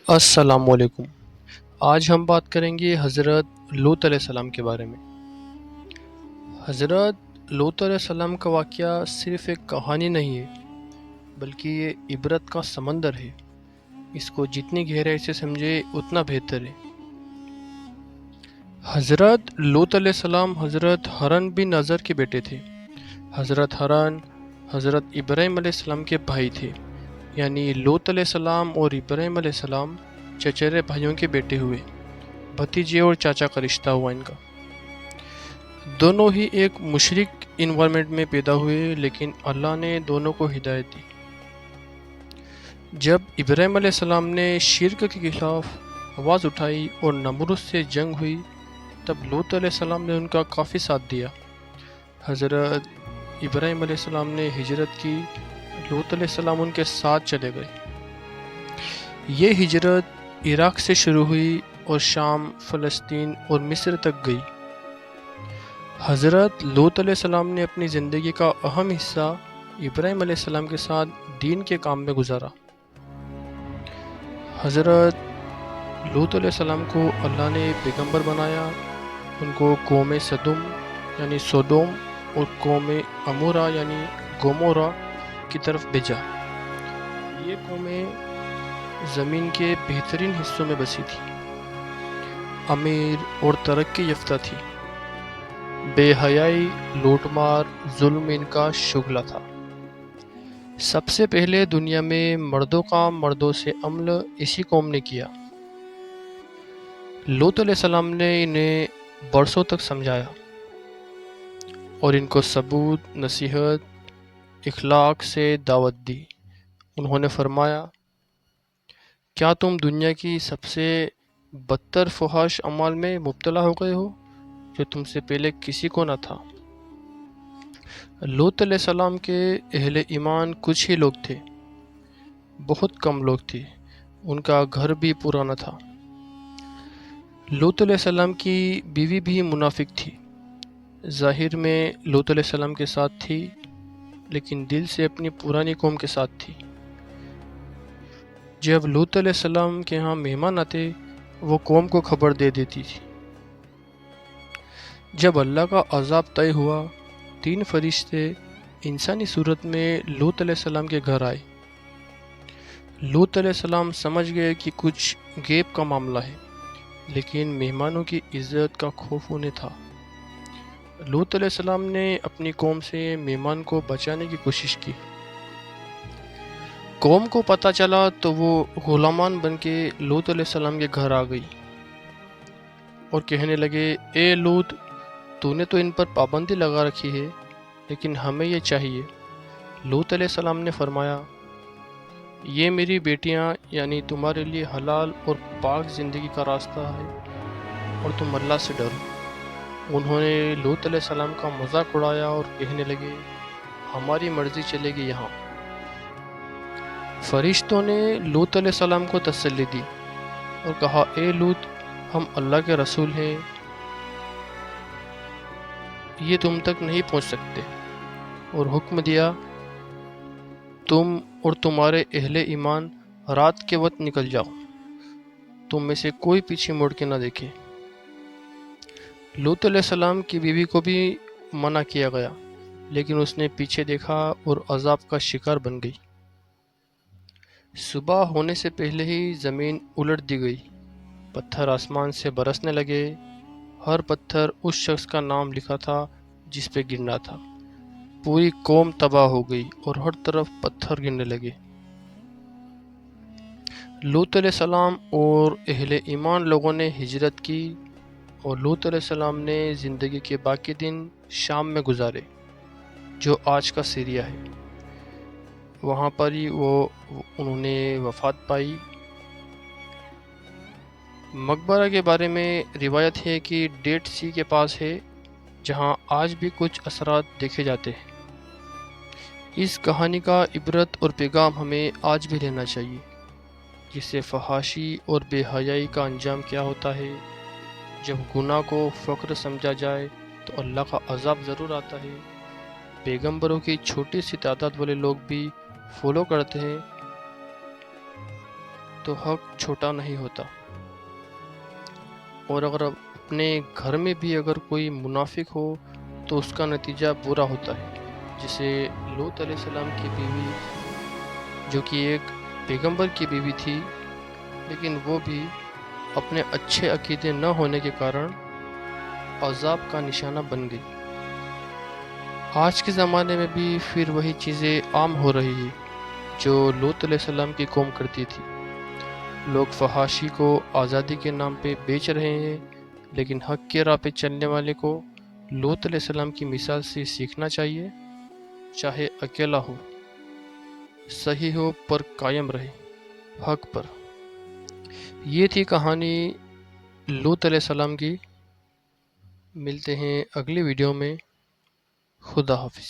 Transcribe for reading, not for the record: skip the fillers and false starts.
السلام علیکم۔ آج ہم بات کریں گے حضرت لوط علیہ السلام کے بارے میں۔ حضرت لوط علیہ السلام کا واقعہ صرف ایک کہانی نہیں ہے، بلکہ یہ عبرت کا سمندر ہے۔ اس کو جتنی گہرائی سے سمجھے اتنا بہتر ہے۔ حضرت لوط علیہ السلام حضرت ہارون بن نذر کے بیٹے تھے۔ حضرت ہارون حضرت ابراہیم علیہ السلام کے بھائی تھے، یعنی لوط علیہ السلام اور ابراہیم علیہ السلام چچیرے بھائیوں کے بیٹے ہوئے۔ بھتیجے اور چاچا کا رشتہ ہوا ان کا۔ دونوں ہی ایک مشرک انوائرمنٹ میں پیدا ہوئے، لیکن اللہ نے دونوں کو ہدایت دی۔ جب ابراہیم علیہ السلام نے شرک کے خلاف آواز اٹھائی اور نمرود سے جنگ ہوئی، تب لوط علیہ السلام نے ان کا کافی ساتھ دیا۔ حضرت ابراہیم علیہ السلام نے ہجرت کی، لوط علیہ السلام ان کے ساتھ چلے گئے۔ یہ ہجرت عراق سے شروع ہوئی اور شام، فلسطین اور مصر تک گئی۔ حضرت لوط علیہ السلام نے اپنی زندگی کا اہم حصہ ابراہیم علیہ السلام کے ساتھ دین کے کام میں گزارا۔ حضرت لوط علیہ السلام کو اللہ نے پیغمبر بنایا۔ ان کو قوم صدوم یعنی سودوم اور قوم عمورہ یعنی گومورہ کی طرف بھیجا۔ یہ قومیں زمین کے بہترین حصوں میں بسی تھی، امیر اور ترقی یافتہ تھی۔ بے حیائی، لوٹ مار، ظلم ان کا شغلہ تھا۔ سب سے پہلے دنیا میں مردوں کا مردوں سے عمل اسی قوم نے کیا۔ لوط علیہ السلام نے انہیں برسوں تک سمجھایا اور ان کو ثبوت، نصیحت، اخلاق سے دعوت دی۔ انہوں نے فرمایا، کیا تم دنیا کی سب سے بدتر فحش اعمال میں مبتلا ہو گئے ہو جو تم سے پہلے کسی کو نہ تھا؟ لوط علیہ السلام کے اہل ایمان کچھ ہی لوگ تھے، بہت کم لوگ تھے۔ ان کا گھر بھی پرانا تھا۔ لوط علیہ السلام کی بیوی بھی منافق تھی۔ ظاہر میں لوط علیہ السلام کے ساتھ تھی، لیکن دل سے اپنی پرانی قوم کے ساتھ تھی۔ جب لوط علیہ السلام کے ہاں مہمان آتے، وہ قوم کو خبر دے دیتی تھی۔ جب اللہ کا عذاب طے ہوا، 3 فرشتے انسانی صورت میں لوط علیہ السلام کے گھر آئے۔ لوط علیہ السلام سمجھ گئے کہ کچھ غیب کا معاملہ ہے، لیکن مہمانوں کی عزت کا خوف انہیں تھا۔ لوط علیہ السلام نے اپنی قوم سے مہمان کو بچانے کی کوشش کی۔ قوم کو پتہ چلا تو وہ غلامان بن کے لوط علیہ السلام کے گھر آ گئی اور کہنے لگے، اے لوط، تو نے تو ان پر پابندی لگا رکھی ہے، لیکن ہمیں یہ چاہیے۔ لوط علیہ السلام نے فرمایا، یہ میری بیٹیاں یعنی تمہارے لیے حلال اور پاک زندگی کا راستہ ہے، اور تم اللہ سے ڈرو۔ انہوں نے لوط علیہ السلام کا مذاق اڑایا اور کہنے لگے، ہماری مرضی چلے گی یہاں۔ فرشتوں نے لوط علیہ السلام کو تسلی دی اور کہا، اے لوط، ہم اللہ کے رسول ہیں، یہ تم تک نہیں پہنچ سکتے، اور حکم دیا، تم اور تمہارے اہل ایمان رات کے وقت نکل جاؤ، تم میں سے کوئی پیچھے مڑ کے نہ دیکھے۔ لوط علیہ السلام کی بیوی کو بھی منع کیا گیا، لیکن اس نے پیچھے دیکھا اور عذاب کا شکار بن گئی۔ صبح ہونے سے پہلے ہی زمین الٹ دی گئی، پتھر آسمان سے برسنے لگے۔ ہر پتھر اس شخص کا نام لکھا تھا جس پہ گرنا تھا۔ پوری قوم تباہ ہو گئی اور ہر طرف پتھر گرنے لگے۔ لوط علیہ السلام اور اہل ایمان لوگوں نے ہجرت کی، اور لوط علیہ السلام نے زندگی کے باقی دن شام میں گزارے، جو آج کا سیریا ہے۔ وہاں پر ہی انہوں نے وفات پائی۔ مقبرہ کے بارے میں روایت ہے کہ ڈیڈ سی کے پاس ہے، جہاں آج بھی کچھ اثرات دیکھے جاتے ہیں۔ اس کہانی کا عبرت اور پیغام ہمیں آج بھی لینا چاہیے، جس سے فحاشی اور بے حیائی کا انجام کیا ہوتا ہے۔ جب گناہ کو فقر سمجھا جائے تو اللہ کا عذاب ضرور آتا ہے۔ پیغمبروں کی چھوٹی سی تعداد والے لوگ بھی فالو کرتے ہیں، تو حق چھوٹا نہیں ہوتا، اور اگر اپنے گھر میں بھی اگر کوئی منافق ہو تو اس کا نتیجہ برا ہوتا ہے. جسے لوط علیہ السلام کی بیوی، جو کہ ایک پیغمبر کی بیوی تھی، لیکن وہ بھی اپنے اچھے عقیدے نہ ہونے کے کارن عذاب کا نشانہ بن گئی. آج کے زمانے میں بھی پھر وہی چیزیں عام ہو رہی ہیں جو لوط علیہ السلام کی قوم کرتی تھی. لوگ فحاشی کو آزادی کے نام پہ بیچ رہے ہیں، لیکن حق کے راہ پہ چلنے والے کو لوط علیہ السلام کی مثال سے سیکھنا چاہیے. چاہے اکیلا ہو، صحیح ہو پر قائم رہے حق پر. یہ تھی کہانی لوط علیہ السلام کی. ملتے ہیں اگلی ویڈیو میں. خدا حافظ.